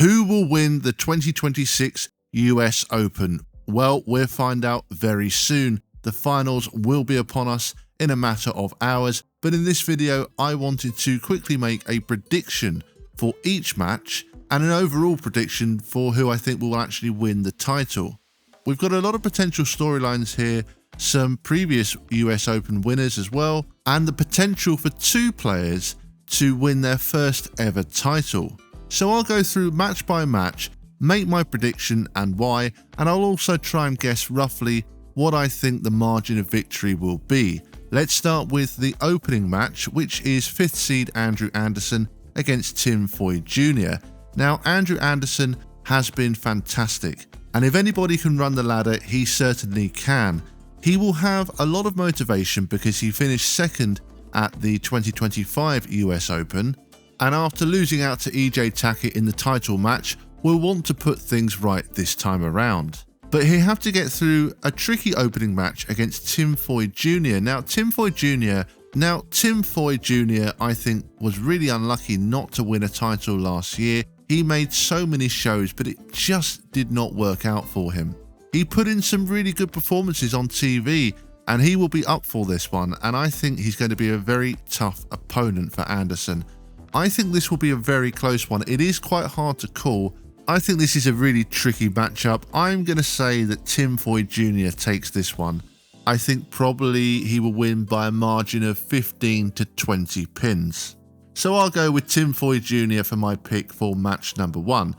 Who will win the 2026 US Open? Well, we'll find out very soon. The finals will be upon us in a matter of hours, but in this video I wanted to quickly make a prediction for each match and an overall prediction for who I think will actually win the title. We've got a lot of potential storylines here, some previous US Open winners as well, and the potential for two players to win their first ever title. So I'll go through match by match, make my prediction and why, and I'll also try and guess roughly what I think the margin of victory will be. Let's start with the opening match, which is 5th seed Andrew Anderson against Tim Foy Jr. Now, Andrew Anderson has been fantastic, and if anybody can run the ladder, he certainly can. He will have a lot of motivation because he finished second at the 2025 US Open, and after losing out to EJ Tackett in the title match, will want to put things right this time around. But he'll have to get through a tricky opening match against Tim Foy Jr. Now, Tim Foy Jr., I think, was really unlucky not to win a title last year. He made so many shows, but it just did not work out for him. He put in some really good performances on TV, and he will be up for this one, and I think he's going to be a very tough opponent for Anderson. I think this will be a very close one. It is quite hard to call. I think this is a really tricky matchup. I'm going to say that Tim Foy Jr. takes this one. I think probably he will win by a margin of 15 to 20 pins. So I'll go with Tim Foy Jr. for my pick for match number 1.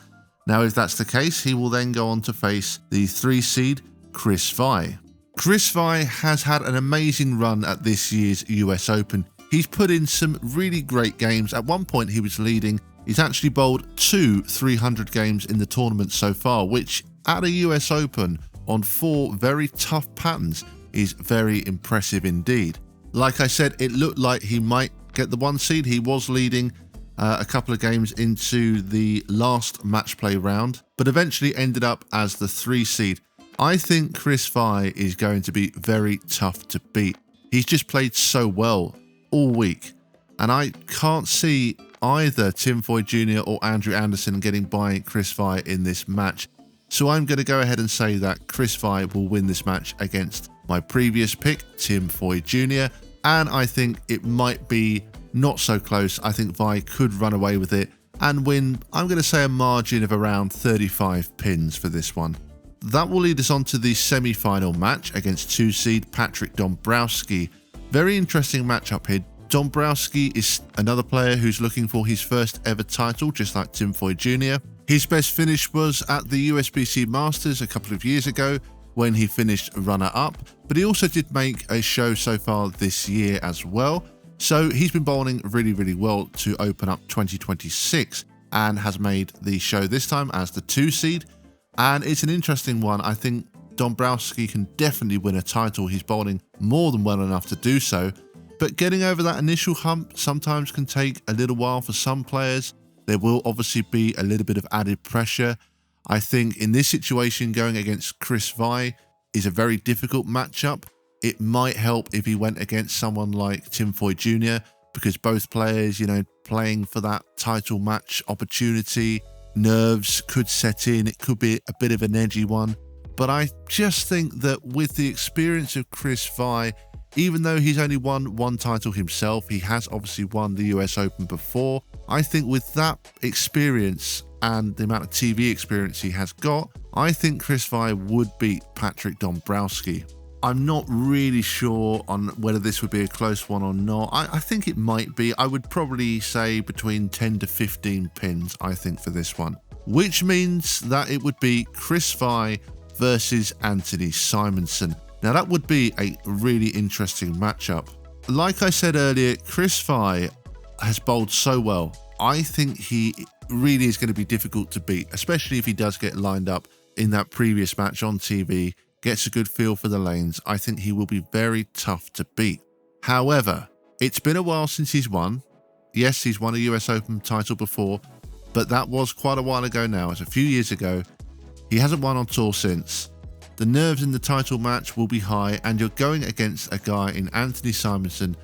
Now, if that's the case, he will then go on to face the 3 seed Chris Vi. Chris Vi has had an amazing run at this year's US Open. He's put in some really great games. At one point he was leading. He's actually bowled 2 300 games in the tournament so far, which at a US Open on 4 very tough patterns is very impressive indeed. Like I said, it looked like he might get the 1 seed. He was leading a couple of games into the last match play round, but eventually ended up as the 3 seed. I think Chris Vi is going to be very tough to beat. He's just played so well all week, and I can't see either Tim Foy Jr. or Andrew Anderson getting by Chris Vi in this match. So I'm going to go ahead and say that Chris Vi will win this match against my previous pick, Tim Foy Jr. And I think it might be not so close. I think Vi could run away with it and win, I'm going to say, a margin of around 35 pins for this one. That will lead us on to the semi-final match against 2 seed Patrick Dombrowski. Very interesting matchup here. Dombrowski is another player who's looking for his first ever title, just like Tim Foy Jr. His best finish was at the USBC Masters a couple of years ago when he finished runner-up, but he also did make a show so far this year as well. So he's been bowling really, really well to open up 2026 and has made the show this time as the 2 seed. And it's an interesting one. I think Dombrowski can definitely win a title. He's bowling more than well enough to do so. But getting over that initial hump sometimes can take a little while for some players. There will obviously be a little bit of added pressure. I think in this situation, going against Chris Vi is a very difficult matchup. It might help if he went against someone like Tim Foy Jr. because both players, playing for that title match opportunity, nerves could set in. It could be a bit of an edgy one. But I just think that with the experience of Chris Vi, even though he's only won 1 title himself, he has obviously won the US Open before. I think with that experience and the amount of TV experience he has got, I think Chris Vi would beat Patrick Dombrowski. I'm not really sure on whether this would be a close one or not. I think it might be. I would probably say between 10 to 15 pins, I think, for this one. Which means that it would be Chris Vi versus Anthony Simonsen. Now that would be a really interesting matchup. Like I said earlier, Chris Vi has bowled so well. I think he really is going to be difficult to beat, especially if he does get lined up in that previous match on TV, gets a good feel for the lanes. I think he will be very tough to beat. However, it's been a while since he's won. Yes, he's won a US Open title before, but that was quite a while ago now. It's a few years ago. He hasn't won on tour since. The nerves in the title match will be high, and you're going against a guy in Anthony Simonsen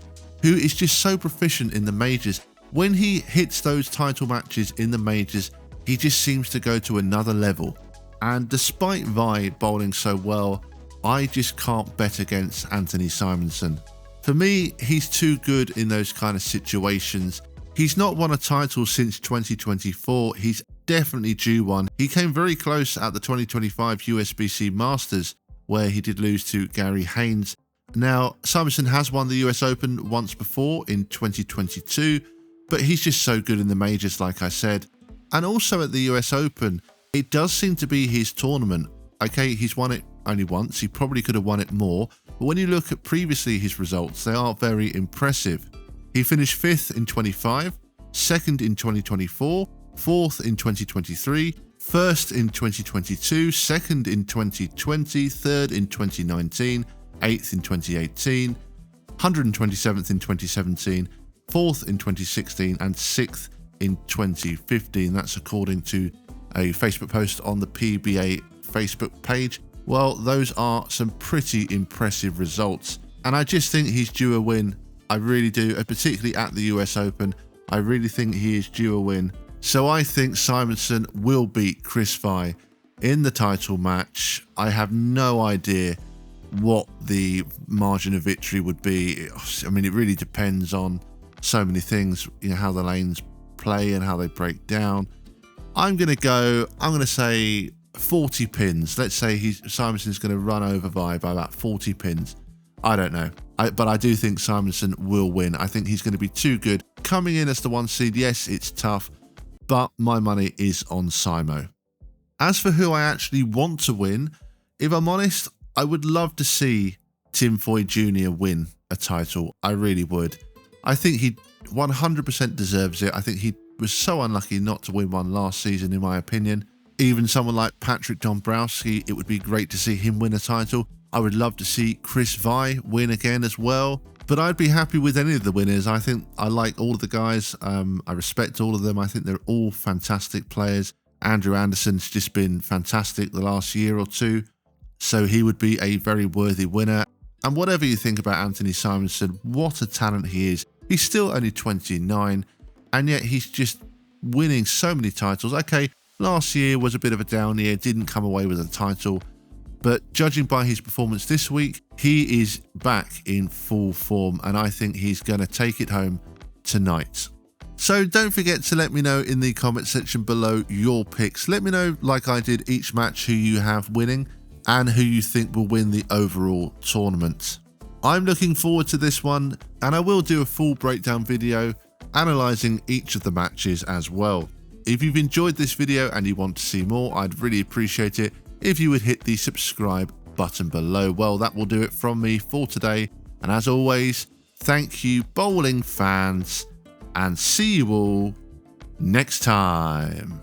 who is just so proficient in the majors. When he hits those title matches in the majors, he just seems to go to another level. And despite Vi bowling so well, I just can't bet against Anthony Simonsen. For me, he's too good in those kind of situations. He's not won a title since 2024. He's definitely due one. He came very close at the 2025 USBC Masters, where he did lose to Gary Haynes. Now, Simonsen has won the US Open once before in 2022, but he's just so good in the majors, like I said. And also at the US Open, it does seem to be his tournament. Okay, he's won it only once. He probably could have won it more. But when you look at previously his results, they are very impressive. He finished 5th in 25, 2nd in 2024, 4th in 2023, 1st in 2022, 2nd in 2020, 3rd in 2019, 8th in 2018, 127th in 2017, 4th in 2016 and 6th in 2015. That's according to a Facebook post on the PBA Facebook page. Well, those are some pretty impressive results, and I just think he's due a win. I really do, particularly at the US Open. I really think he is due a win. So I think Simonsen will beat Chris Vi in the title match. I have no idea what the margin of victory would be. I mean, it really depends on so many things, you know, how the lanes play and how they break down. I'm going to say 40 pins. Let's say Simonsen's going to run over Vi by about 40 pins. I don't know. But I do think Simonsen will win. I think he's going to be too good. Coming in as the 1 seed, yes, it's tough, but my money is on Simo. As for who I actually want to win, if I'm honest, I would love to see Tim Foy Jr. win a title. I really would. I think he 100% deserves it. I think he was so unlucky not to win one last season, in my opinion. Even someone like Patrick Dombrowski, it would be great to see him win a title. I would love to see Chris Vi win again as well. But I'd be happy with any of the winners. I think I like all of the guys. I respect all of them. I think they're all fantastic players. Andrew Anderson's just been fantastic the last year or two, so he would be a very worthy winner. And whatever you think about Anthony Simonsen, what a talent he is. He's still only 29, and yet he's just winning so many titles. Okay, last year was a bit of a down year, didn't come away with a title, but judging by his performance this week, he is back in full form, and I think he's going to take it home tonight. So don't forget to let me know in the comment section below your picks. Let me know, like I did each match, who you have winning and who you think will win the overall tournament. I'm looking forward to this one, and I will do a full breakdown video analysing each of the matches as well. If you've enjoyed this video and you want to see more, I'd really appreciate it if you would hit the subscribe button below. Well, that will do it from me for today, and as always, thank you bowling fans, and see you all next time.